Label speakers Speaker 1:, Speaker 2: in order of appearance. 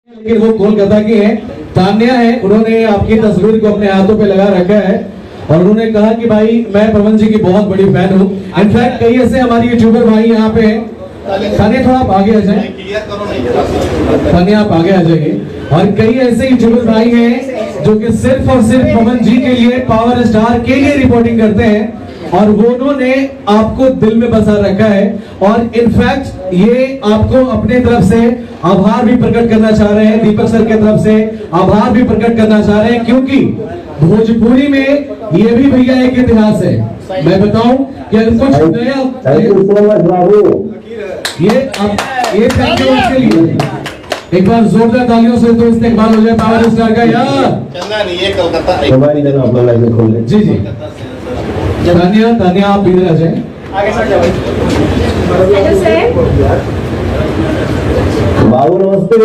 Speaker 1: लेकिन वो कोलकाता की है, तान्या है। उन्होंने आपकी तस्वीर को अपने हाथों पे लगा रखा है और उन्होंने कहा कि भाई मैं पवन जी की बहुत बड़ी फैन हूँ। इनफैक्ट कई ऐसे हमारे यूट्यूबर भाई यहाँ पे हैं। तान्या थोड़ा आप आगे आ जाए, तान्या आप आगे आ जाइए। और कई ऐसे यूट्यूबर भाई हैं जो कि सिर्फ और सिर्फ पवन जी के लिए, पावर स्टार के लिए रिपोर्टिंग करते हैं और वो उन्होंने आपको दिल में बसा रखा है। और इनफैक्ट ये आपको अपने तरफ से आभार भी प्रकट करना चाह रहे हैं, दीपक सर के तरफ से आभार भी प्रकट करना चाह रहे हैं, क्योंकि भोजपुरी में ये भी भैया एक इतिहास है। मैं बताऊं कि अगर कुछ नया ये थैंक यू उसके लिए एक बार जोरदार तालियों से तो इस्तेमाल हो जाए पावर स्टार का यार। जी जी तान्या, तान्या आप इधर आ जाए।
Speaker 2: बाबू नमस्ते।